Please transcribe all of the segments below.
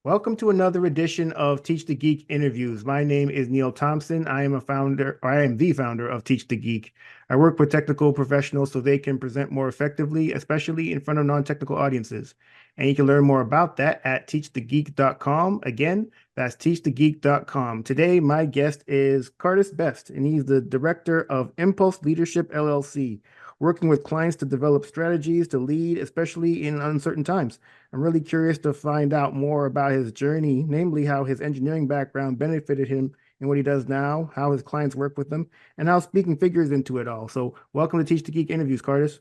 Welcome to another edition of Teach the Geek interviews. My name is Neil Thompson. I am the founder of Teach the Geek. I work with technical professionals so they can present more effectively, especially in front of non-technical audiences. And you can learn more about that at teachthegeek.com. Again, that's teachthegeek.com. Today, my guest is Cartis Best, and he's the director of Impulse Leadership LLC, working with clients to develop strategies to lead, especially in uncertain times. I'm really curious to find out more about his journey, namely how his engineering background benefited him in what he does now, how his clients work with him, and how speaking figures into it all. So, welcome to Teach the Geek interviews, Cartis.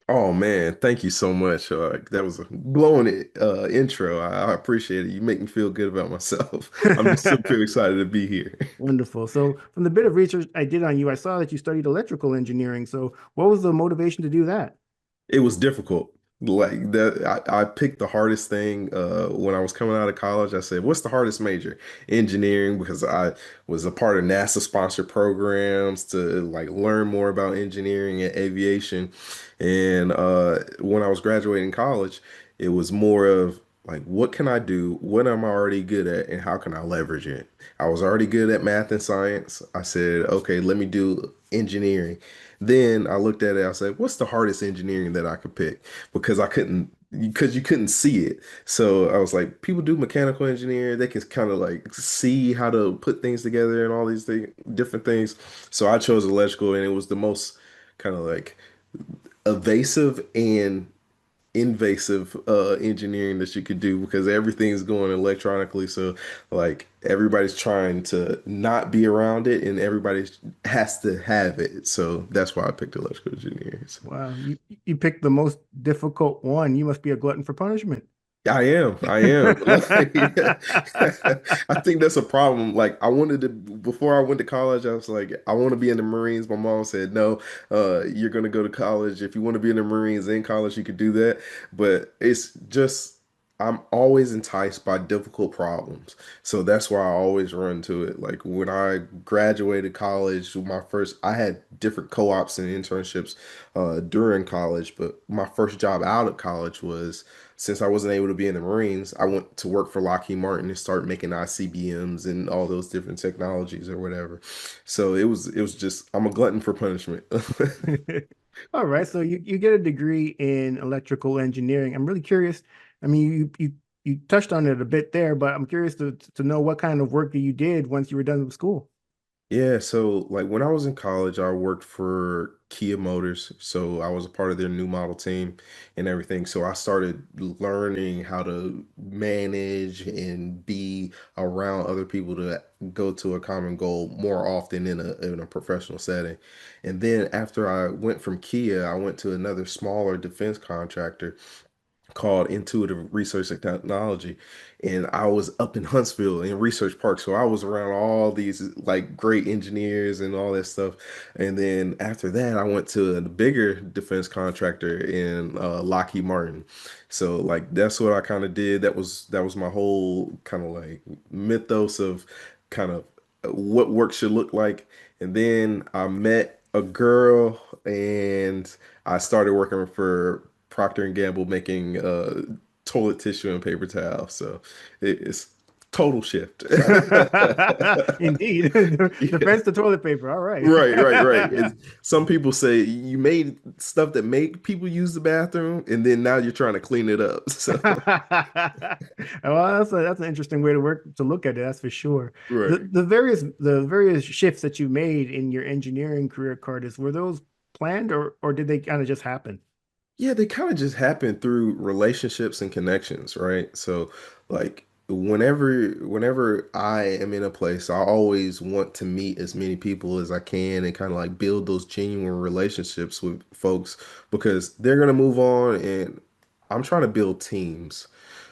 Oh man, thank you so much. That was a glowing intro. I appreciate it. You make me feel good about myself. I'm just super excited to be here. Wonderful. So, from the bit of research I did on you, I saw that you studied electrical engineering. So, what was the motivation to do that? It was difficult. Like that, I picked the hardest thing when I was coming out of college. I said, "What's the hardest major?" Engineering, because I was a part of NASA sponsored programs to like learn more about engineering and aviation. And when I was graduating college, it was more of like, what can I do? What am I already good at, and how can I leverage it? I was already good at math and science. I said, okay, let me do engineering. Then I looked at it, I said, what's the hardest engineering that I could pick? Because you couldn't see it. So I was like, people do mechanical engineering, they can kind of like see how to put things together and all these different things. So I chose electrical, and it was the most kind of like evasive and invasive engineering that you could do because everything's going electronically. So like everybody's trying to not be around it and everybody has to have it. So that's why I picked electrical engineering. So, Wow, you picked the most difficult one. You must be a glutton for punishment. I am. I am. Like, I think that's a problem. Like, I wanted to, before I went to college, I was like, I want to be in the Marines. My mom said, no, you're going to go to college. If you want to be in the Marines in college, you could do that. But it's just, I'm always enticed by difficult problems. So that's why I always run to it. Like, when I graduated college, I had different co-ops and internships during college, but my first job out of college was, since I wasn't able to be in the Marines, I went to work for Lockheed Martin and start making ICBMs and all those different technologies or whatever. So it was just, I'm a glutton for punishment. All right, so you get a degree in electrical engineering. I'm really curious. I mean, you touched on it a bit there, but I'm curious to know what kind of work that you did once you were done with school. Yeah, so like when I was in college, I worked for Kia Motors. So I was a part of their new model team and everything. So I started learning how to manage and be around other people to go to a common goal more often in a professional setting. And then after I went from Kia, I went to another smaller defense contractor called Intuitive Research and Technology. And I was up in Huntsville in Research Park. So I was around all these like great engineers and all that stuff. And then after that, I went to a bigger defense contractor in Lockheed Martin. So like that's what I kind of did. That was my whole kind of like mythos of kind of what work should look like. And then I met a girl and I started working for Procter and Gamble making toilet tissue and paper towels. So it's total shift. Indeed, Yeah. defense to toilet paper. All right. Right, right, right. Some people say you made stuff that make people use the bathroom, and then now you're trying to clean it up. So, Well, that's an interesting way to look at it. That's for sure. right. The various shifts that you made in your engineering career, Curtis, were those planned or did they kind of just happen? Yeah, they kind of just happen through relationships and connections, right? So, like whenever I am in a place, I always want to meet as many people as I can and kind of like build those genuine relationships with folks because they're gonna move on and I'm trying to build teams.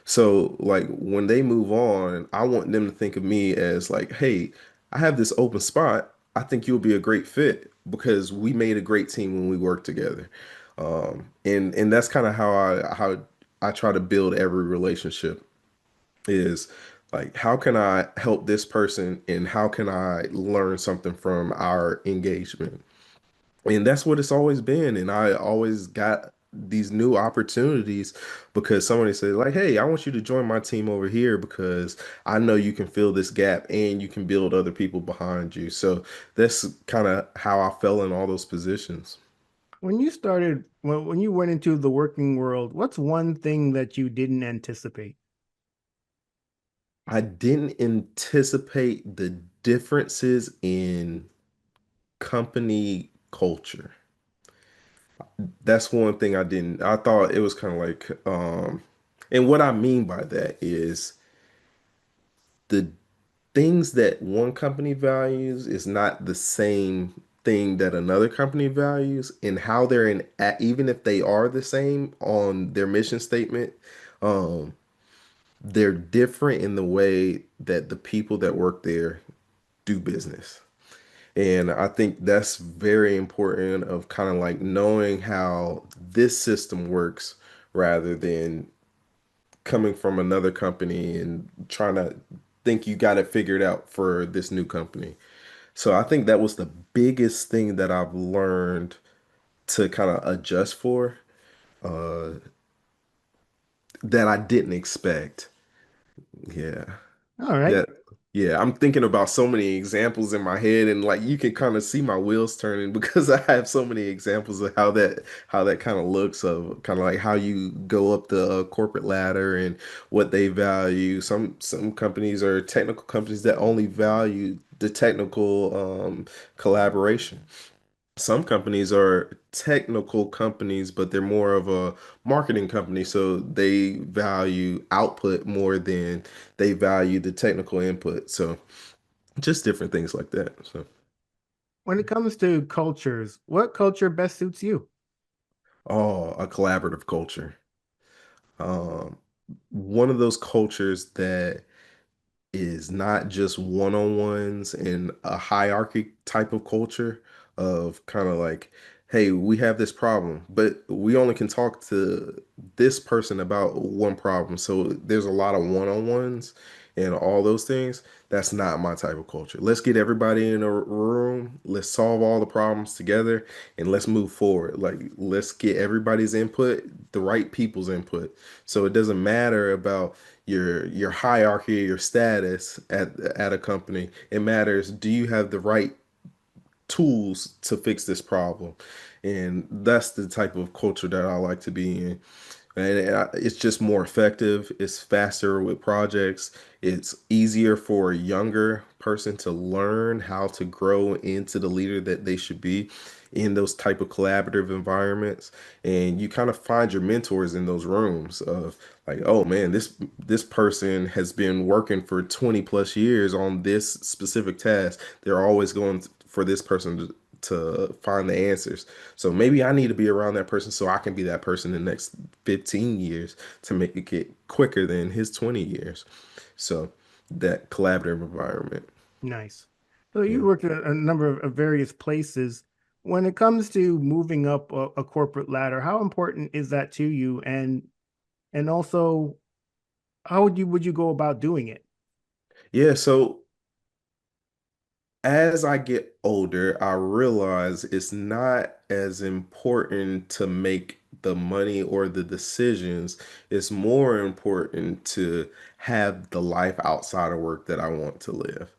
So, like when they move on, I want them to think of me as like, hey, I have this open spot. I think you'll be a great fit because we made a great team when we worked together. And that's kind of how I try to build every relationship is like how can I help this person and how can I learn something from our engagement? And that's what it's always been. And I always got these new opportunities because somebody said like, "Hey, I want you to join my team over here because I know you can fill this gap and you can build other people behind you." So that's kind of how I fell in all those positions. When you started, when you went into the working world, what's one thing that you didn't anticipate? I didn't anticipate the differences in company culture. That's one thing I didn't. I thought it was kind of like, and what I mean by that is the things that one company values is not the same thing that another company values, and how they're even if they are the same on their mission statement, um, they're different in the way that the people that work there do business. And I think that's very important of kind of like knowing how this system works rather than coming from another company and trying to think you got it figured out for this new company. So I think that was the biggest thing that I've learned to kind of adjust for, uh, that I didn't expect. Yeah. All right. Yeah. Yeah, I'm thinking about so many examples in my head and like you can kind of see my wheels turning because I have so many examples of how that kind of looks of kind of like how you go up the corporate ladder and what they value. Some companies are technical companies that only value the technical collaboration. Some companies are technical companies, but they're more of a marketing company, so they value output more than they value the technical input. So just different things like that. So, When it comes to cultures, what culture best suits you? oh, a collaborative culture. Um, One of those cultures that is not just one-on-ones and a hierarchy type of culture of kind of like, hey, we have this problem, but we only can talk to this person about one problem. So there's a lot of one-on-ones and all those things. That's not my type of culture. Let's get everybody in a room, let's solve all the problems together, and let's move forward. Like, let's get everybody's input, the right people's input. So it doesn't matter about your hierarchy, your status at a company. It matters, do you have the right tools to fix this problem? And that's the type of culture that I like to be in. And it's just more effective. It's faster with projects. It's easier for a younger person to learn how to grow into the leader that they should be in those type of collaborative environments. And you kind of find your mentors in those rooms of like, oh man, this person has been working for 20 plus years on this specific task. They're always going for this person to find the answers. So maybe I need to be around that person so I can be that person in the next 15 years to make it get quicker than his 20 years. So that collaborative environment. Nice. So you Yeah. worked at a number of various places. When it comes to moving up a corporate ladder, how important is that to you? And also, how would you go about doing it? Yeah. So as I get older, I realize it's not as important to make the money or the decisions. It's more important to have the life outside of work that I want to live.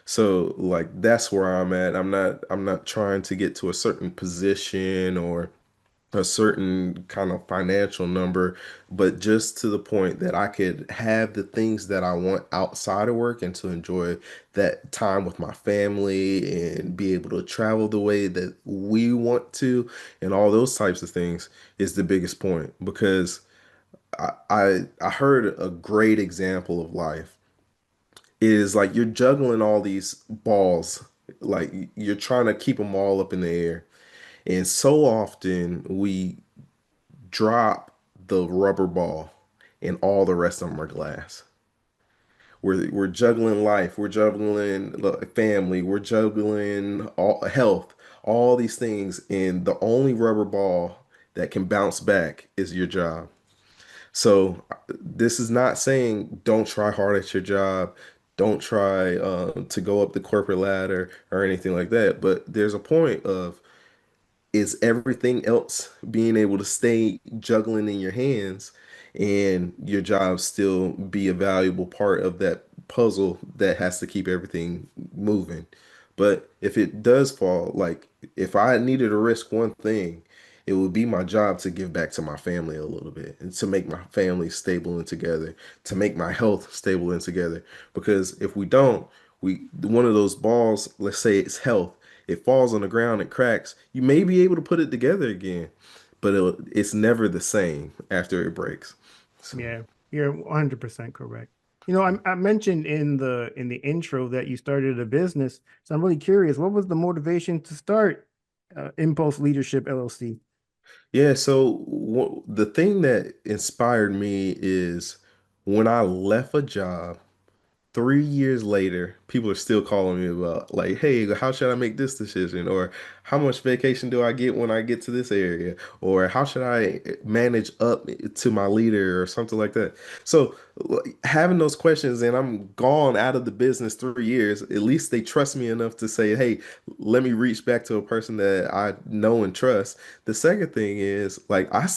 So like that's where I'm at. I'm not trying to get to a certain position or a certain kind of financial number, but just to the point that I could have the things that I want outside of work and to enjoy that time with my family and be able to travel the way that we want to and all those types of things is the biggest point because I heard a great example of life is like you're juggling all these balls, like you're trying to keep them all up in the air. And so often we drop the rubber ball and all the rest of them are glass. We're juggling life, we're juggling family, we're juggling all health, all these things, and the only rubber ball that can bounce back is your job. So this is not saying don't try hard at your job, don't try to go up the corporate ladder or anything like that. But there's a point of is everything else being able to stay juggling in your hands and your job still be a valuable part of that puzzle that has to keep everything moving. But if it does fall, like if I needed to risk one thing, it would be my job to give back to my family a little bit and to make my family stable and together, to make my health stable and together. Because if we don't, we one of those balls, let's say it's health, it falls on the ground, it cracks. You may be able to put it together again, but it's never the same after it breaks. So, Yeah, you're 100% correct. You know, I mentioned in the intro that you started a business, so I'm really curious. What was the motivation to start Impulse Leadership LLC? yeah, so the thing that inspired me is when I left a job 3 years later, people are still calling me about like, hey, how should I make this decision? Or how much vacation do I get when I get to this area? Or how should I manage up to my leader or something like that? So having those questions and I'm gone out of the business 3 years, at least they trust me enough to say, hey, let me reach back to a person that I know and trust. The second thing is like I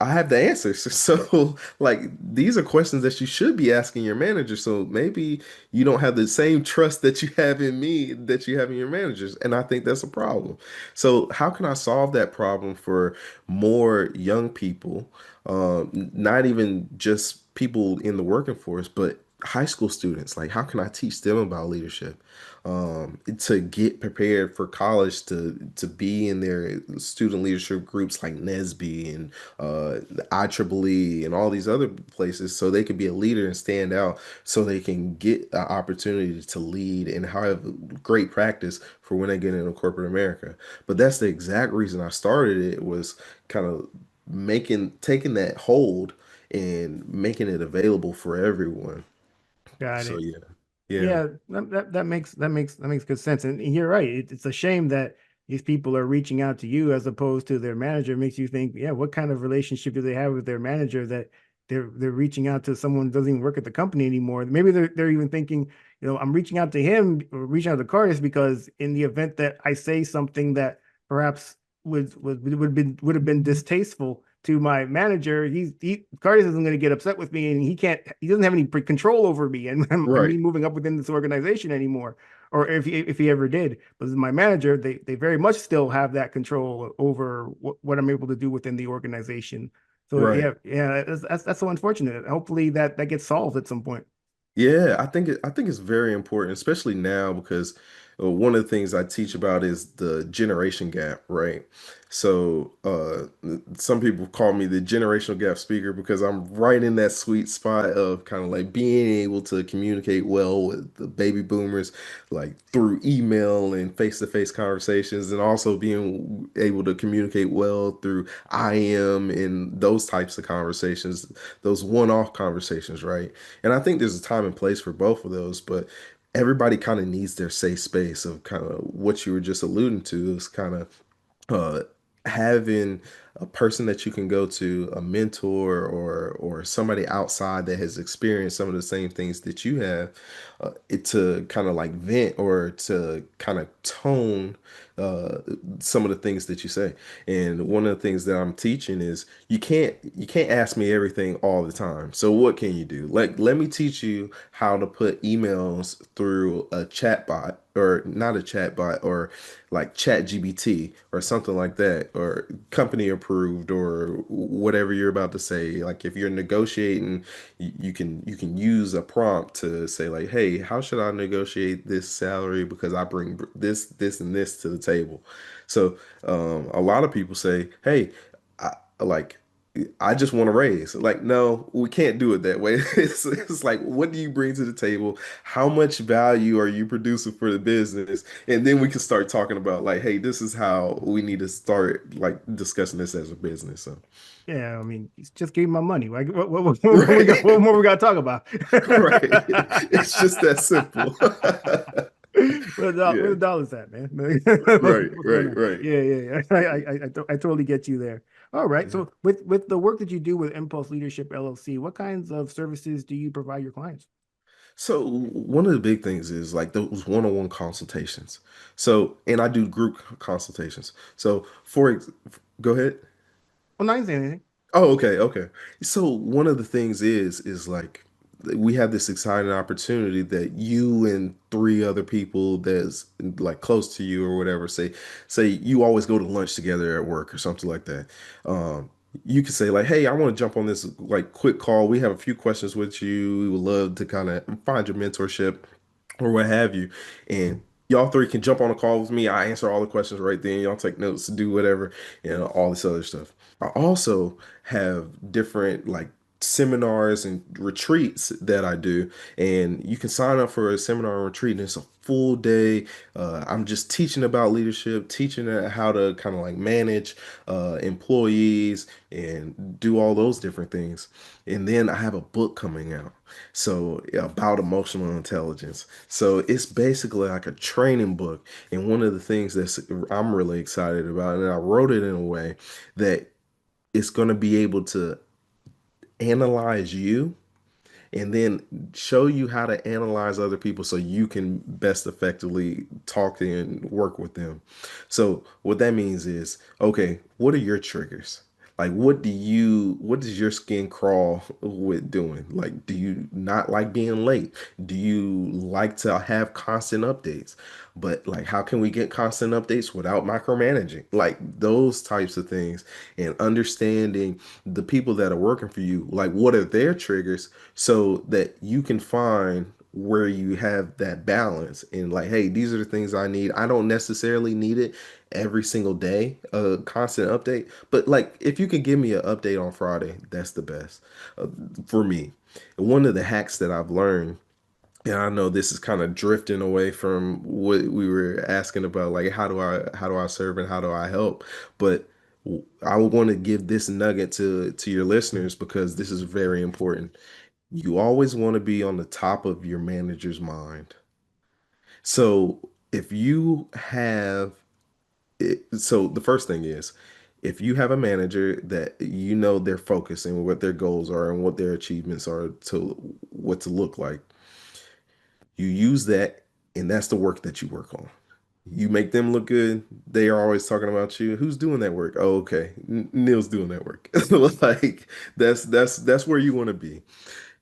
have the answers. So, like, these are questions that you should be asking your manager. So maybe you don't have the same trust that you have in me that you have in your managers. And I think that's a problem. So, how can I solve that problem for more young people? Not even just people in the working force, but high school students. Like, how can I teach them about leadership? To get prepared for college to be in their student leadership groups like NSBE and the IEEE and all these other places so they can be a leader and stand out so they can get an opportunity to lead and have great practice for when they get into corporate America. But that's the exact reason I started it was kind of taking that hold and making it available for everyone. Got So it. yeah. Yeah. Yeah, that makes good sense. And you're right. It's a shame that these people are reaching out to you as opposed to their manager. It makes you think, yeah, what kind of relationship do they have with their manager that they're reaching out to someone who doesn't even work at the company anymore? Maybe they're even thinking, you know, I'm reaching out to him or reaching out to Cartis because in the event that I say something that perhaps would have been distasteful to my manager, Cartis isn't going to get upset with me, and he doesn't have any control over me and Right. me moving up within this organization anymore, or if he ever did. But as my manager, they very much still have that control over what I'm able to do within the organization. So Right. yeah, that's so unfortunate. Hopefully that gets solved at some point. Yeah, I think it's very important, especially now because one of the things I teach about is the generation gap, right? So some people call me the generational gap speaker because I'm right in that sweet spot of kind of like being able to communicate well with the baby boomers, like through email and face-to-face conversations, and also being able to communicate well through IM and those types of conversations, those one-off conversations, right? And I think there's a time and place for both of those, but everybody kind of needs their safe space of kind of what you were just alluding to is kind of uh, having a person that you can go to, a mentor or somebody outside that has experienced some of the same things that you have, it to kind of like vent or to kind of tone uh, some of the things that you say. And one of the things that I'm teaching is you can't ask me everything all the time. So what can you do? Like let me teach you how to put emails through a chat bot or not a chat bot or like chat GBT or something like that or company approved or whatever you're about to say. Like if you're negotiating, you can use a prompt to say like, hey, how should I negotiate this salary because I bring this and this to the table. So a lot of people say, hey, like I just want to raise. Like, no, we can't do it that way. It's like, what do you bring to the table? How much value are you producing for the business? And then we can start talking about like, hey, this is how we need to start like discussing this as a business. So, Yeah, I mean, just give me my money. Like, right, what more we got to talk about? right. It's just that simple. Where Yeah, the dollars at, man? right, What's going right, on? right. Yeah. I totally get you there. All right. Yeah. So with the work that you do with Impulse Leadership LLC, what kinds of services do you provide your clients? So one of the big things is like those one-on-one consultations. So, and I do group consultations. So go ahead. Well, not saying anything. Oh, okay, okay. So one of the things is like we have this exciting opportunity that you and three other people that's like close to you or whatever say you always go to lunch together at work or something like that. Um, you could say like, hey, I want to jump on this like quick call. We have a few questions with you. We would love to kind of find your mentorship or what have you. And y'all three can jump on a call with me. I answer all the questions right then. Y'all take notes, do whatever, and all this other stuff. I also have different like seminars and retreats that I do, and you can sign up for a seminar or retreat, and it's a full day. I'm just teaching about leadership, teaching how to kind of like manage employees and do all those different things. And then I have a book coming out. So about emotional intelligence. So it's basically like a training book. And one of the things that I'm really excited about, and I wrote it in a way that it's going to be able to analyze you and then show you how to analyze other people so you can best effectively talk and work with them. So what that means is, okay, what are your triggers? Like what does your skin crawl with doing? Like, do you not like being late? Do you like to have constant updates? But like, how can we get constant updates without micromanaging? Like those types of things and understanding the people that are working for you, like what are their triggers so that you can find where you have that balance and like, hey, these are the things I need. I don't necessarily need it every single day, a constant update, but like if you could give me an update on Friday, that's the best for me. And one of the hacks that I've learned, and I know this is kind of drifting away from what we were asking about, like how do I serve and how do I help? But I would want to give this nugget to your listeners because this is very important. You always want to be on the top of your manager's mind. So if you have so the first thing is if you have a manager that you know their focus and what their goals are and what their achievements are to what to look like, you use that and that's the work that you work on. You make them look good. They are always talking about you. Who's doing that work? Oh, okay. Neil's doing that work. Like that's where you want to be.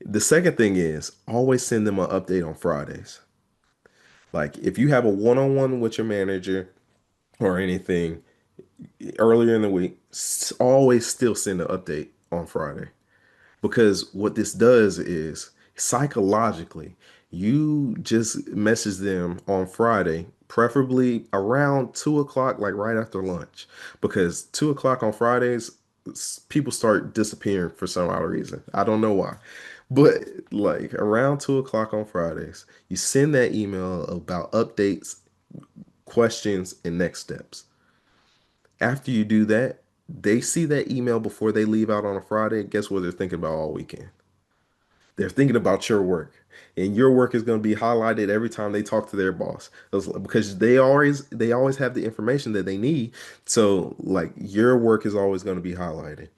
The second thing is always send them an update on Fridays. Like if you have a one-on-one with your manager or anything earlier in the week, always still send an update on Friday. Because what this does is psychologically, you just message them on Friday, preferably around 2 o'clock, like right after lunch. Because 2 o'clock on Fridays, people start disappearing for some odd reason. I don't know why. But like around 2 o'clock on Fridays, you send that email about updates, questions, and next steps. After you do that, they see that email before they leave out on a Friday. Guess what they're thinking about all weekend? They're thinking about your work, and your work is going to be highlighted every time they talk to their boss because they always have the information that they need. So like your work is always going to be highlighted,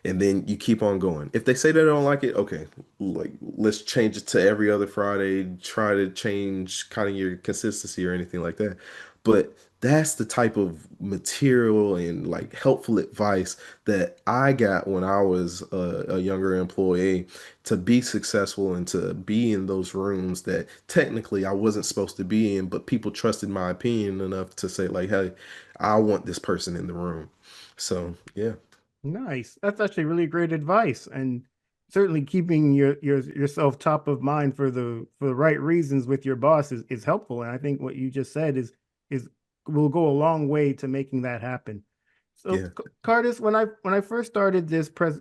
and then you keep on going. If they say they don't like it, okay, like let's change it to every other Friday. Try to change kind of your consistency or anything like that. But that's the type of material and like helpful advice that I got when I was a younger employee to be successful and to be in those rooms that technically I wasn't supposed to be in, but people trusted my opinion enough to say like, hey, I want this person in the room. So yeah. Nice. That's actually really great advice, and certainly keeping yourself top of mind for the right reasons with your boss is helpful. And I think what you just said is will go a long way to making that happen. So, Yeah. Cartis, when I first started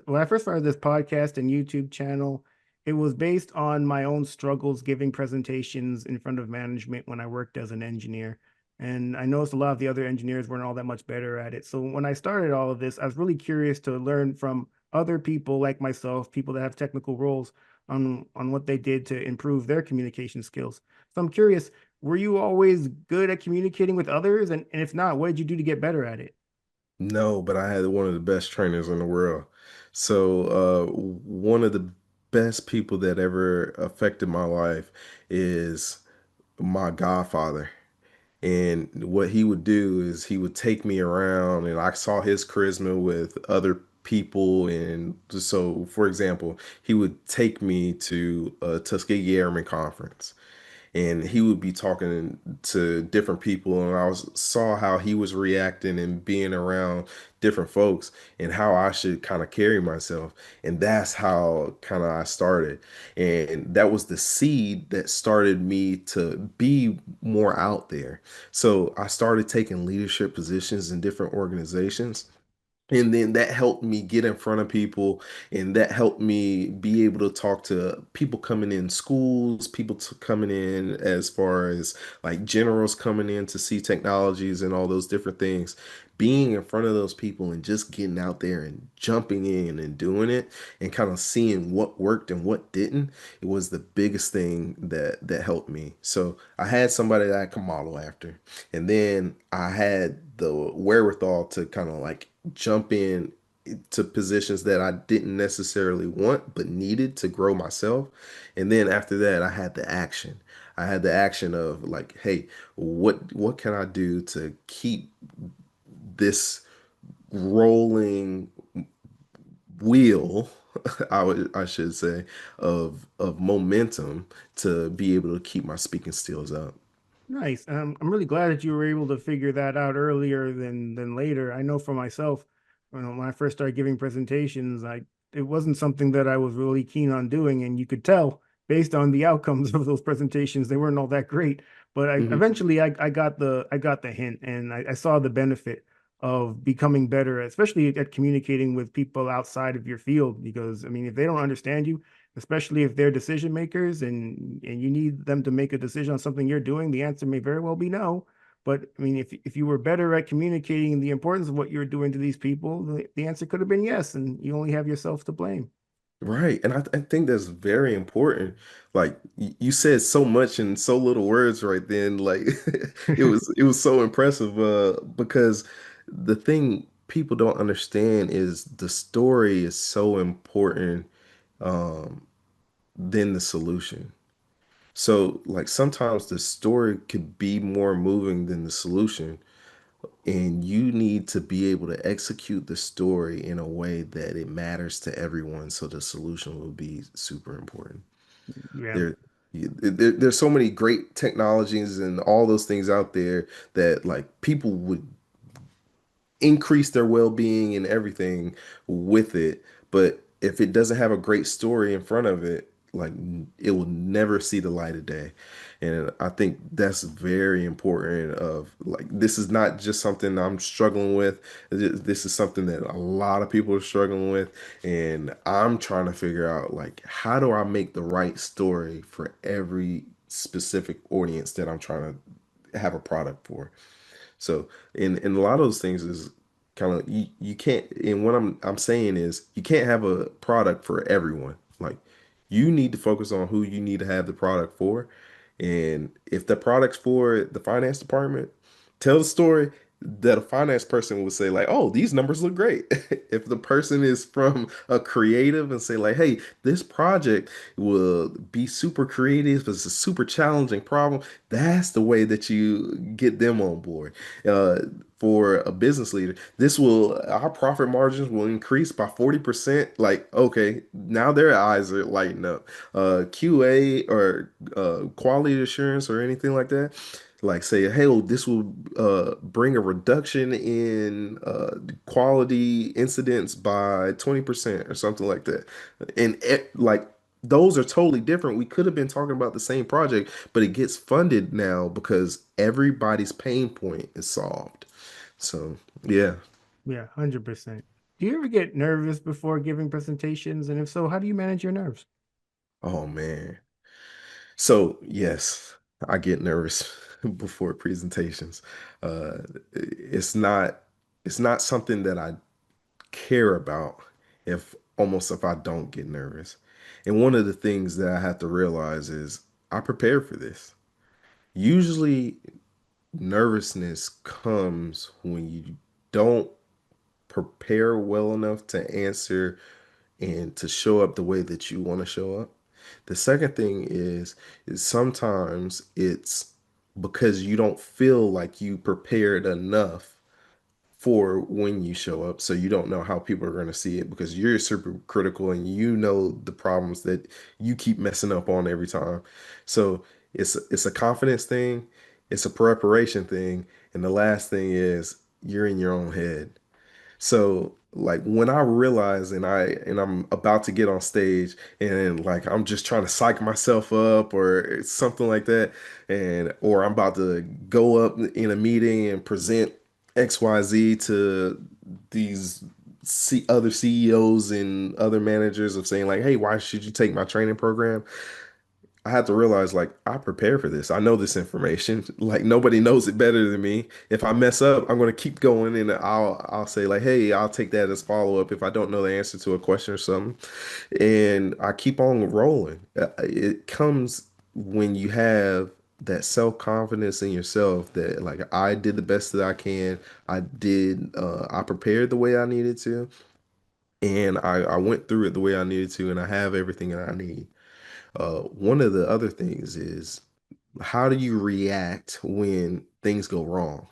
when I first started this podcast and YouTube channel, it was based on my own struggles giving presentations in front of management when I worked as an engineer. And I noticed a lot of the other engineers weren't all that much better at it. So when I started all of this, I was really curious to learn from other people like myself, people that have technical roles on what they did to improve their communication skills. So I'm curious, were you always good at communicating with others? And if not, what did you do to get better at it? No, but I had one of the best trainers in the world. So, one of the best people that ever affected my life is my godfather. And what he would do is he would take me around, and I saw his charisma with other people. And so, for example, he would take me to a Tuskegee Airmen conference, and he would be talking to different people, and saw how he was reacting and being around different folks and how I should kind of carry myself. And that's how kind of I started. And that was the seed that started me to be more out there. So I started taking leadership positions in different organizations, and then that helped me get in front of people, and that helped me be able to talk to people coming in schools, coming in as far as like generals coming in to see technologies and all those different things. Being in front of those people and just getting out there and jumping in and doing it and kind of seeing what worked and what didn't, it was the biggest thing that helped me. So I had somebody that I could model after. And then I had the wherewithal to kind of like jump in to positions that I didn't necessarily want but needed to grow myself. And then after that, I had the action. I had the action of like, hey, what can I do to keep this rolling wheel, I should say, of momentum to be able to keep my speaking skills up. Nice. I'm really glad that you were able to figure that out earlier than later. I know for myself, when I first started giving presentations, I it wasn't something that I was really keen on doing, and you could tell based on the outcomes of those presentations, they weren't all that great. But I Hmm. eventually I got the hint, and I saw the benefit of becoming better, especially at communicating with people outside of your field. Because I mean, if they don't understand you, especially if they're decision makers and you need them to make a decision on something you're doing, the answer may very well be no. But I mean, if you were better at communicating the importance of what you're doing to these people, the answer could have been yes, and you only have yourself to blame. Right. And I think that's very important. Like you said so much in so little words right then. Like it was so impressive because the thing people don't understand is the story is so important um than the solution. So like sometimes the story could be more moving than the solution, and you need to be able to execute the story in a way that it matters to everyone, so the solution will be super important. Yeah. there, there's so many great technologies and all those things out there that like people would increase their well-being and everything with it, but if it doesn't have a great story in front of it, like it will never see the light of day. And I think that's very important. Of like, this is not just something I'm struggling with. This is something that a lot of people are struggling with, and I'm trying to figure out like, how do I make the right story for every specific audience that I'm trying to have a product for. So, in a lot of those things is kind of, you can't. And what I'm saying is, you can't have a product for everyone. Like, you need to focus on who you need to have the product for. And if the product's for the finance department, tell the story that a finance person would say like, "Oh, these numbers look great." If the person is from a creative and say like, "Hey, this project will be super creative. It's a super challenging problem." That's the way that you get them on board. Uh, for a business leader, our profit margins will increase by 40%. Like, okay, now their eyes are lighting up. QA or quality assurance or anything like that, like say, hey, well, this will bring a reduction in quality incidents by 20% or something like that. And like, those are totally different. We could have been talking about the same project, but it gets funded now because everybody's pain point is solved. So, yeah. Yeah, 100%. Do you ever get nervous before giving presentations? And if so, how do you manage your nerves? Oh man. So, yes, I get nervous before presentations. Uh, it's not something that I care about, if I don't get nervous. And one of the things that I have to realize is I prepared for this. Usually nervousness comes when you don't prepare well enough to answer and to show up the way that you want to show up. The second thing is sometimes it's because you don't feel like you prepared enough for when you show up. So you don't know how people are going to see it because you're super critical and you know the problems that you keep messing up on every time. So it's a confidence thing, it's a preparation thing, and the last thing is you're in your own head. So like when I realize and I'm about to get on stage and like I'm just trying to psych myself up or something like that, and or I'm about to go up in a meeting and present XYZ to these other CEOs and other managers of saying like, hey, why should you take my training program? I had to realize like I prepare for this. I know this information. Like nobody knows it better than me. If I mess up, I'm going to keep going and I'll say like, "Hey, I'll take that as follow up if I don't know the answer to a question or something." And I keep on rolling. It comes when you have that self-confidence in yourself that like I did the best that I can. I prepared the way I needed to and I went through it the way I needed to and I have everything that I need. One of the other things is how do you react when things go wrong?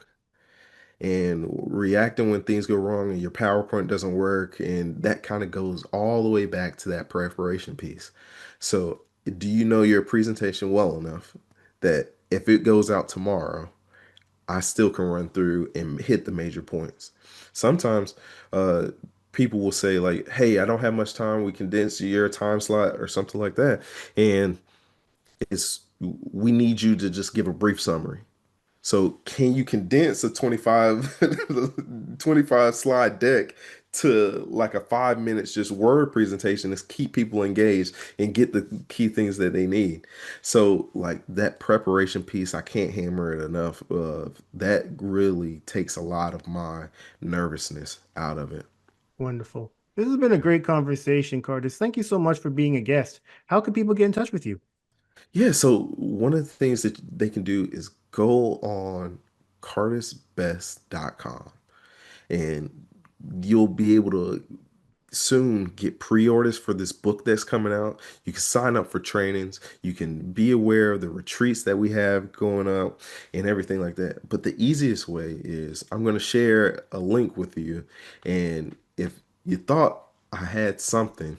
And reacting when things go wrong and your PowerPoint doesn't work, and that kind of goes all the way back to that preparation piece. So, do you know your presentation well enough that if it goes out tomorrow, I still can run through and hit the major points? Sometimes, uh, people will say like, "Hey, I don't have much time. We condense your time slot or something like that," and it's we need you to just give a brief summary. So can you condense a 25 slide deck to like a 5 minutes just word presentation to keep people engaged and get the key things that they need? So like that preparation piece, I can't hammer it enough. That really takes a lot of my nervousness out of it. Wonderful. This has been a great conversation, Cartis. Thank you so much for being a guest. How can people get in touch with you? Yeah, so one of the things that they can do is go on cartisbest.com and you'll be able to soon get pre-orders for this book that's coming out. You can sign up for trainings. You can be aware of the retreats that we have going up and everything like that. But the easiest way is I'm going to share a link with you. And if you thought I had something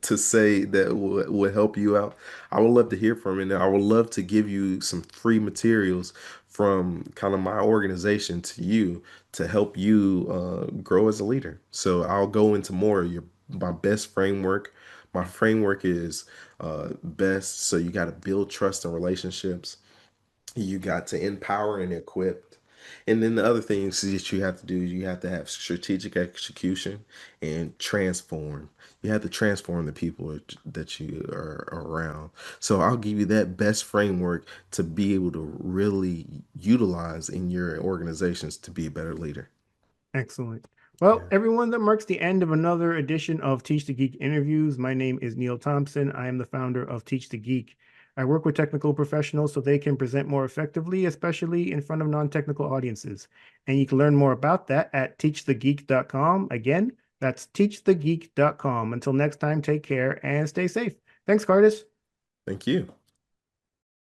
to say that would help you out, I would love to hear from you. And I would love to give you some free materials from kind of my organization to you to help you grow as a leader. So I'll go into more of your my best framework. My framework is best. So you got to build trust and relationships. You got to empower and equip. And then the other things that you have to do, you have to have strategic execution and transform. You have to transform the people that you are around. So I'll give you that best framework to be able to really utilize in your organizations to be a better leader. Excellent. Well, Yeah. everyone, that marks the end of another edition of Teach the Geek interviews. My name is Neil Thompson. I am the founder of Teach the Geek. I work with technical professionals so they can present more effectively, especially in front of non-technical audiences. And you can learn more about that at teachthegeek.com. Again, that's teachthegeek.com. Until next time, take care and stay safe. Thanks, Cartis. Thank you.